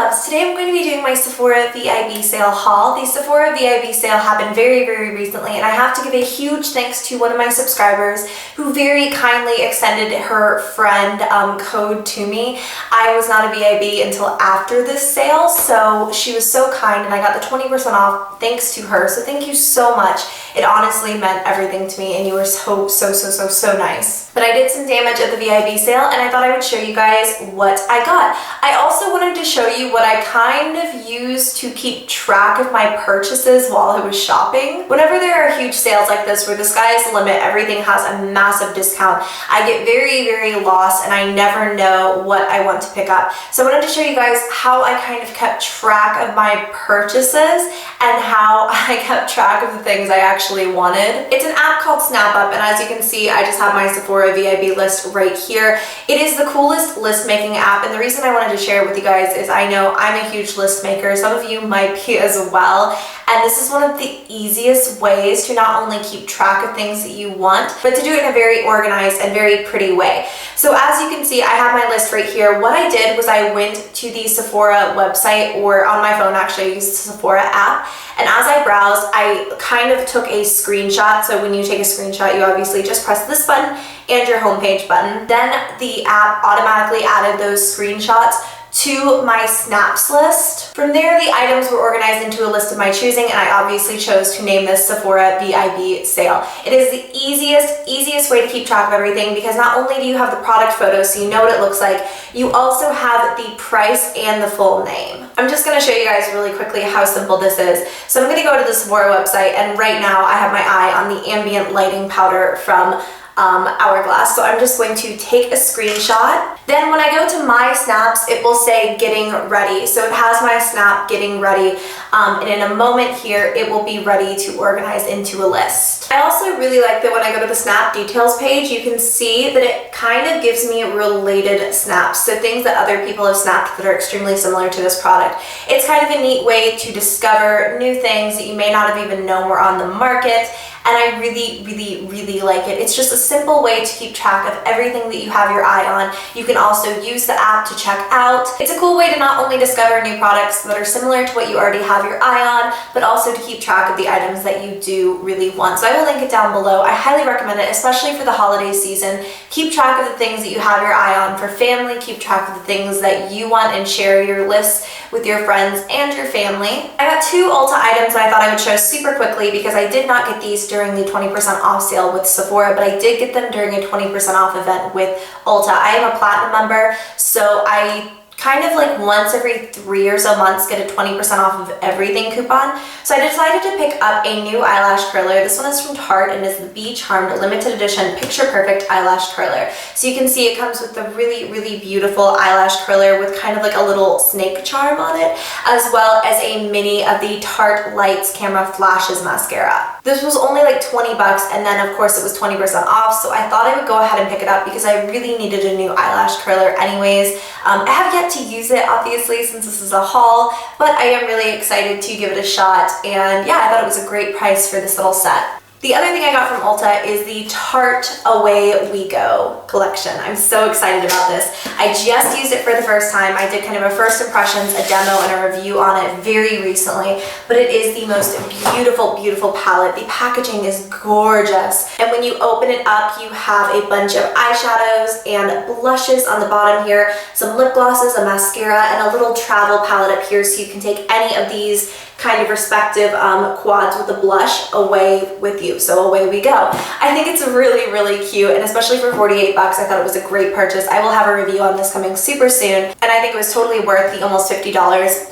loves, today I'm going to be doing my Sephora VIB sale haul. The Sephora VIB sale happened very recently, and I have to give a huge thanks to one of my subscribers who very kindly extended her friend code to me. I was not a VIB until after this sale, so she was so kind and I got the 20% off thanks to her, so thank you so much. It honestly meant everything to me and you were so nice. But I did some damage at the VIB sale and I thought I would show you guys what I got. I also wanted to show you what I kind of used to keep track of my purchases while I was shopping. Whenever there are huge sales like this where the sky is the limit, everything has a massive discount, I get very lost and I never know what I want to pick up. So I wanted to show you guys how I kind of kept track of my purchases and how I kept track of the things I actually wanted. It's an app called SnapUp, and as you can see, I just have my Sephora VIB list right here. It is the coolest list making app, and the reason I wanted to share it with you guys is I know I'm a huge list maker. Some of you might be as well, and this is one of the easiest ways to not only keep track of things that you want, but to do it in a very organized and very pretty way. So as you can see, I have my list right here. What I did was I went to the Sephora website, or on my phone actually I used the Sephora app, and as I browsed, I kind of took a screenshot. So when you take a screenshot, you obviously just press this button and your homepage button. Then the app automatically added those screenshots to my snaps list. From there, the items were organized into a list of my choosing, and I obviously chose to name this Sephora VIB sale. It is the easiest way to keep track of everything, because not only do you have the product photos so you know what it looks like, you also have the price and the full name. I'm just gonna show you guys really quickly how simple this is. So I'm gonna go to the Sephora website, and right now I have my eye on the ambient lighting powder from Hourglass. So I'm just going to take a screenshot. Then when I go to my snaps, it will say getting ready. So it has my snap getting ready, and in a moment here it will be ready to organize into a list. I also really like that when I go to the snap details page, you can see that it kind of gives me related snaps, so things that other people have snapped that are extremely similar to this product. It's kind of a neat way to discover new things that you may not have even known were on the market, and I really like it. It's just a simple way to keep track of everything that you have your eye on. You can also use the app to check out. It's a cool way to not only discover new products that are similar to what you already have your eye on, but also to keep track of the items that you do really want. So I will link it down below. I highly recommend it, especially for the holiday season. Keep track of the things that you have your eye on for family. Keep track of the things that you want and share your lists with your friends and your family. I got two Ulta items that I thought I would show super quickly, because I did not get these during the 20% off sale with Sephora, but I did get them during a 20% off event with Ulta. I am a platinum member, so I kind of like once every 3 or so months get a 20% off of everything coupon. So I decided to pick up a new eyelash curler. This one is from Tarte and is the Be Charmed limited edition picture perfect eyelash curler. So you can see it comes with a really beautiful eyelash curler with kind of like a little snake charm on it, as well as a mini of the Tarte Lights Camera Flashes mascara. This was only like 20 bucks, and then of course it was 20% off, so I thought I would go ahead and pick it up because I really needed a new eyelash curler anyways. I have yet to use it, obviously, since this is a haul, but I am really excited to give it a shot, and yeah, I thought it was a great price for this little set. The other thing I got from Ulta is the Tarte Away We Go collection. I'm so excited about this. I just used it for the first time. I did kind of a first impressions, a demo, and a review on it very recently, but it is the most beautiful palette. The packaging is gorgeous, and when you open it up, you have a bunch of eyeshadows and blushes on the bottom here, some lip glosses, a mascara, and a little travel palette up here, so you can take any of these kind of respective quads with the blush away with you. So away we go. I think it's really cute, and especially for 48 bucks, I thought it was a great purchase. I will have a review on this coming super soon, and I think it was totally worth the almost $50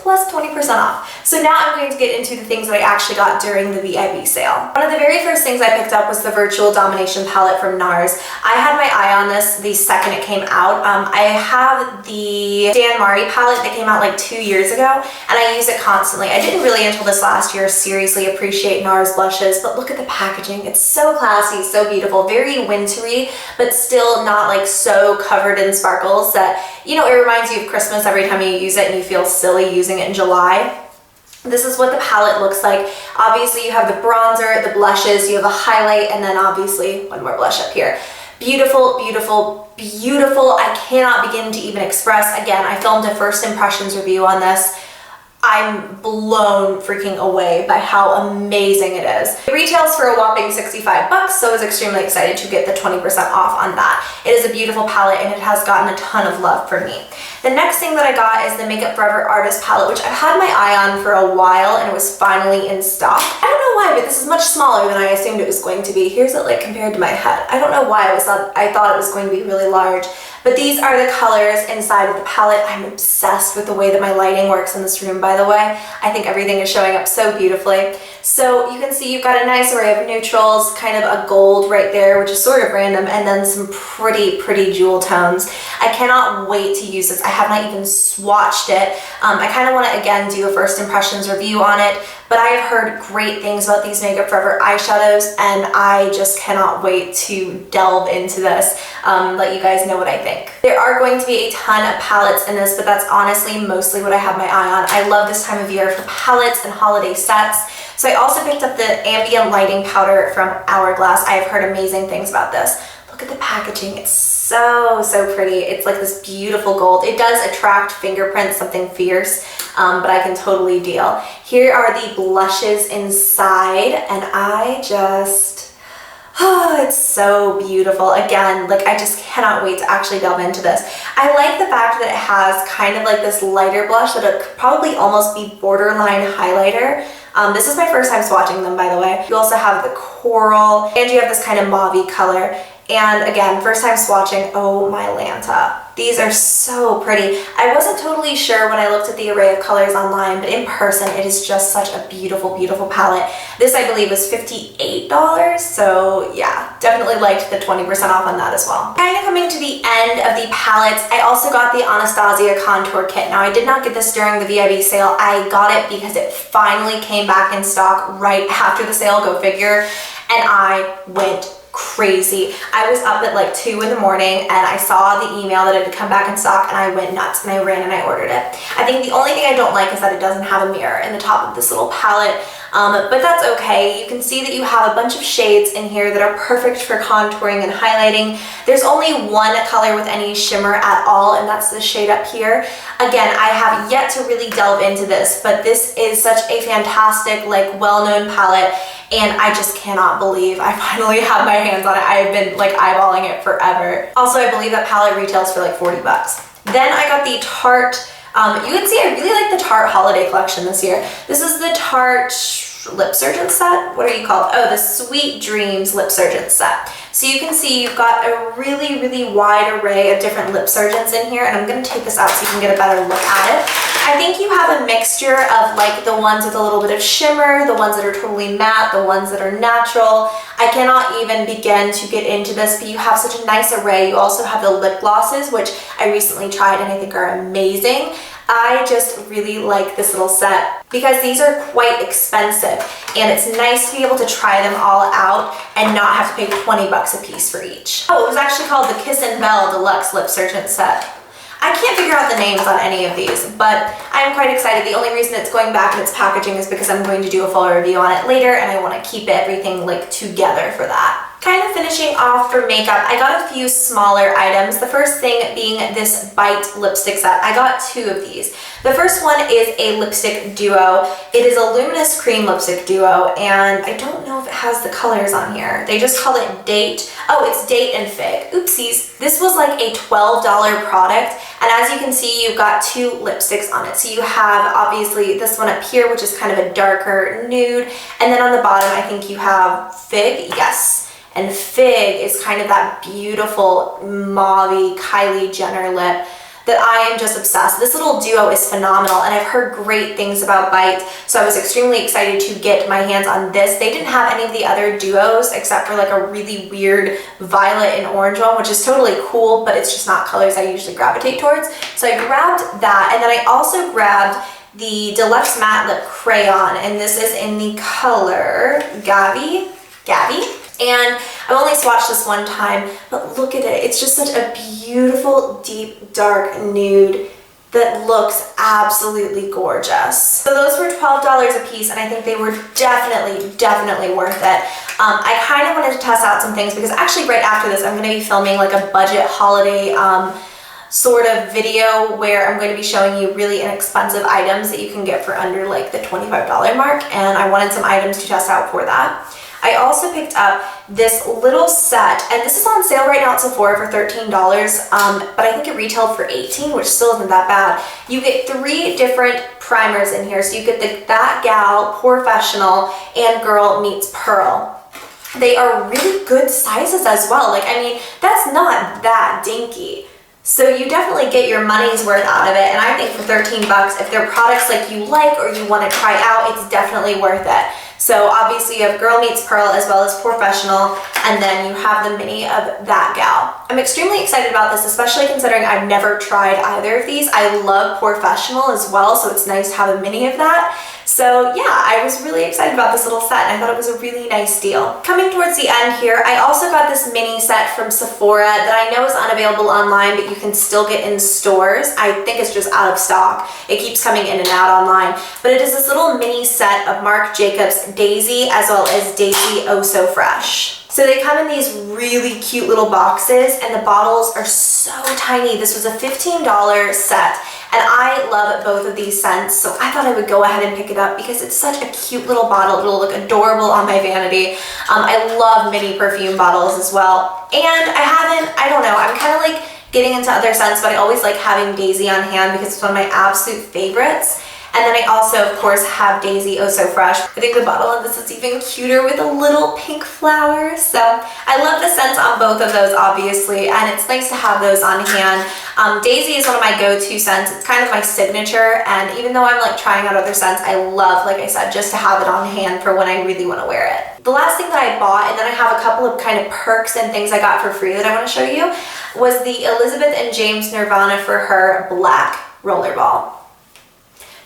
plus 20% off. So now I'm going to get into the things that I actually got during the VIB sale. One of the very first things I picked up was the Virtual Domination palette from NARS. I had my eye on this the second it came out. I have the Dan Marty palette that came out like 2 years ago, and I use it constantly. I didn't really until this last year seriously appreciate NARS blushes, but look at the packaging. It's so classy, so beautiful, very wintry, but still not like so covered in sparkles that, you know, it reminds you of Christmas every time you use it and you feel silly using it in July. This is what the palette looks like. Obviously you have the bronzer, the blushes, you have a highlight, and then obviously one more blush up here. Beautiful, beautiful, beautiful. I cannot begin to even express. Again, I filmed a first impressions review on this. I'm blown freaking away by how amazing it is. It retails for a whopping 65 bucks, so I was extremely excited to get the 20% off on that. It is a beautiful palette and it has gotten a ton of love from me. The next thing that I got is the Makeup Forever Artist Palette, which I've had my eye on for a while and it was finally in stock. I don't know why, but this is much smaller than I assumed it was going to be. Here's it like compared to my head. I don't know why I thought it was going to be really large. But these are the colors inside of the palette. I'm obsessed with the way that my lighting works in this room, by the way. I think everything is showing up so beautifully. So you can see you've got a nice array of neutrals, kind of a gold right there, which is sort of random, and then some pretty, pretty jewel tones. I cannot wait to use this. I have not even swatched it. I kind of want to, again, do a first impressions review on it, but I have heard great things about these Makeup Forever eyeshadows, and I just cannot wait to delve into this, let you guys know what I think. There are going to be a ton of palettes in this, but that's honestly mostly what I have my eye on. I love this time of year for palettes and holiday sets. So I also picked up the ambient lighting powder from Hourglass. I have heard amazing things about this. Look at the packaging. It's so, so pretty. It's like this beautiful gold. It does attract fingerprints, something fierce, but I can totally deal. Here are the blushes inside, and I just... oh, it's so beautiful. Again, like I just cannot wait to actually delve into this. I like the fact that it has kind of like this lighter blush that it could probably almost be borderline highlighter. This is my first time swatching them, by the way. You also have the coral, and you have this kind of mauve-y color. And again, first time swatching, oh my Lanta. These are so pretty. I wasn't totally sure when I looked at the array of colors online, but in person, it is just such a beautiful, beautiful palette. This, I believe, was $58, so yeah, definitely liked the 20% off on that as well. Kind of coming to the end of the palettes, I also got the Anastasia Contour Kit. Now, I did not get this during the VIB sale. I got it because it finally came back in stock right after the sale, go figure, and I went crazy. I was up at like 2 in the morning and I saw the email that it had come back in stock and I went nuts and I ran and I ordered it. I think the only thing I don't like is that it doesn't have a mirror in the top of this little palette, but that's okay. You can see that you have a bunch of shades in here that are perfect for contouring and highlighting. There's only one color with any shimmer at all, and that's the shade up here. Again, I have yet to really delve into this, but this is such a fantastic, like, well-known palette, and I just cannot believe I finally have my hands on it. I have been like eyeballing it forever. Also, I believe that palette retails for like 40 bucks. Then I got the Tarte, you can see I really like the Tarte holiday collection this year. This is the Tarte Lip Surgeon set. What are you called? Oh, the Sweet Dreams Lip Surgeon set. So you can see you've got a really, really wide array of different lip surgeons in here, and I'm going to take this out so you can get a better look at it. I think you have a mixture of like the ones with a little bit of shimmer, the ones that are totally matte, the ones that are natural. I cannot even begin to get into this, but you have such a nice array. You also have the lip glosses, which I recently tried and I think are amazing. I just really like this little set because these are quite expensive, and it's nice to be able to try them all out and not have to pay 20 bucks a piece for each. Oh, it was actually called the Kiss and Bell Deluxe Lip Surgeon Set. I can't figure out the names on any of these, but I'm quite excited. The only reason it's going back in its packaging is because I'm going to do a full review on it later, and I want to keep everything like together for that. Kind of finishing off for makeup, I got a few smaller items. The first thing being this Bite lipstick set. I got 2 of these. The first one is a lipstick duo. It is a luminous cream lipstick duo, and I don't know if it has the colors on here. They just call it Date. Oh, it's Date and Fig. Oopsies. This was like a $12 product, and as you can see, you've got 2 lipsticks on it. So you have obviously this one up here, which is kind of a darker nude, and then on the bottom, I think you have Fig. Yes. And Fig is kind of that beautiful mauve Kylie Jenner lip that I am just obsessed. This little duo is phenomenal, and I've heard great things about Bite, so I was extremely excited to get my hands on this. They didn't have any of the other duos except for like a really weird violet and orange one, which is totally cool, but it's just not colors I usually gravitate towards. So I grabbed that, and then I also grabbed the Deluxe Matte Lip Crayon, and this is in the color Gabby. And I've only swatched this one time, but look at it. It's just such a beautiful, deep, dark nude that looks absolutely gorgeous. So those were $12 a piece, and I think they were definitely worth it. I kind of wanted to test out some things because actually right after this I'm going to be filming like a budget holiday sort of video where I'm going to be showing you really inexpensive items that you can get for under like the $25 mark, and I wanted some items to test out for that. I also picked up this little set, and this is on sale right now at Sephora for $13, but I think it retailed for $18, which still isn't that bad. You get 3 different primers in here. So you get the That Gal, Professional, and Girl Meets Pearl. They are really good sizes as well. Like, I mean, that's not that dinky. So you definitely get your money's worth out of it, and I think for 13 bucks, if they're products like you like or you want to try out, it's definitely worth it. So obviously you have Girl Meets Pearl as well as Professional, and then you have the mini of That Gal. I'm extremely excited about this, especially considering I've never tried either of these. I love Professional as well, so it's nice to have a mini of that. So yeah, I was really excited about this little set, and I thought it was a really nice deal. Coming towards the end here, I also got this mini set from Sephora that I know is unavailable online, but you can still get in stores. I think it's just out of stock. It keeps coming in and out online. But it is this little mini set of Marc Jacobs Daisy as well as Daisy Oh So Fresh. So they come in these really cute little boxes, and the bottles are so tiny. This was a $15 set, and I love both of these scents, so I thought I would go ahead and pick it up because it's such a cute little bottle. It'll look adorable on my vanity. I love mini perfume bottles as well, and I don't know, I'm kind of like getting into other scents, but I always like having Daisy on hand because it's one of my absolute favorites. And then I also, of course, have Daisy Oh So Fresh. I think the bottle of this is even cuter with a little pink flower. So I love the scents on both of those, obviously, and it's nice to have those on hand. Daisy is one of my go-to scents. It's kind of my signature, and even though I'm like trying out other scents, I love, like I said, just to have it on hand for when I really want to wear it. The last thing that I bought, and then I have a couple of kind of perks and things I got for free that I want to show you, was the Elizabeth and James Nirvana For Her Black Rollerball.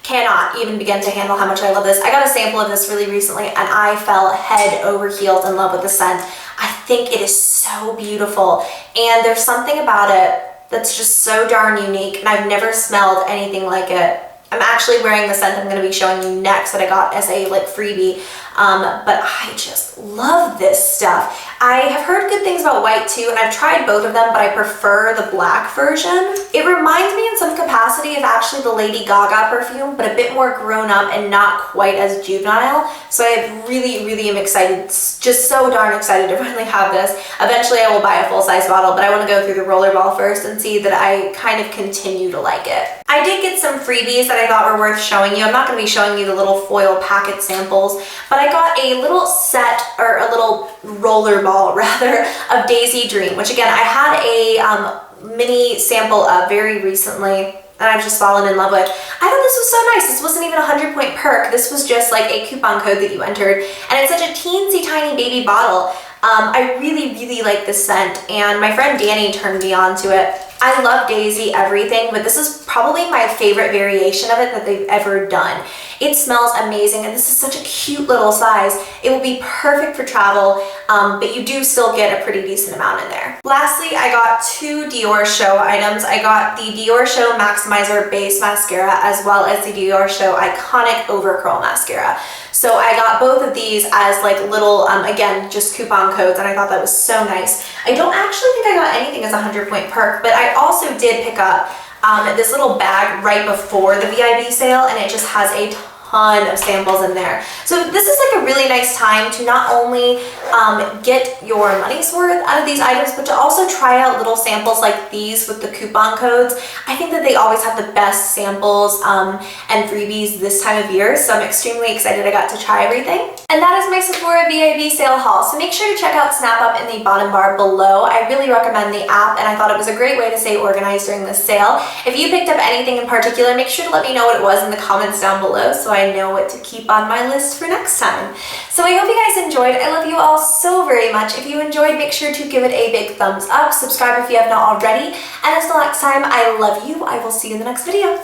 Cannot even begin to handle how much I love this. I got a sample of this really recently, and I fell head over heels in love with the scent. I think it is so beautiful, and there's something about it that's just so darn unique, and I've never smelled anything like it. I'm actually wearing the scent I'm going to be showing you next that I got as a like freebie, but I just love this stuff. I have heard good things about white too, and I've tried both of them, but I prefer the black version. It reminds me in some capacity of actually the Lady Gaga perfume, but a bit more grown up and not quite as juvenile. So I really am excited, just so darn excited to finally have this. Eventually I will buy a full-size bottle, but I want to go through the rollerball first and see that I kind of continue to like it. I did get some freebies that I thought were worth showing you. I'm not going to be showing you the little foil packet samples, but I got a little set, or a little rollerball rather, of Daisy Dream, which again I had a mini sample of very recently, and I've just fallen in love with. I thought this was so nice. This wasn't even a 100-point perk. This was just like a coupon code that you entered, and it's such a teensy tiny baby bottle. I really like this scent, and my friend Danny turned me on to it. I love Daisy everything, but this is probably my favorite variation of it that they've ever done. It smells amazing, and this is such a cute little size. It will be perfect for travel, but you do still get a pretty decent amount in there. Lastly, I got 2 Dior Show items. I got the Dior Show Maximizer Base Mascara as well as the Dior Show Iconic Overcurl Mascara. So I got both of these as like little, again, just coupon codes, and I thought that was so nice. I don't actually think I got anything as a 100-point perk, but I also did pick up this little bag right before the VIB sale, and it just has a ton of samples in there. So this is like a really nice time to not only get your money's worth out of these items, but to also try out little samples like these with the coupon codes. I think that they always have the best samples and freebies this time of year, so I'm extremely excited I got to try everything. And that is my Sephora VIB sale haul, so make sure to check out Snap Up in the bottom bar below. I really recommend the app, and I thought it was a great way to stay organized during this sale. If you picked up anything in particular, make sure to let me know what it was in the comments down below so I know what to keep on my list for next time. So I hope you guys enjoyed. I love you all so very much. If you enjoyed, make sure to give it a big thumbs up, subscribe if you have not already, and until next time, I love you. I will see you in the next video.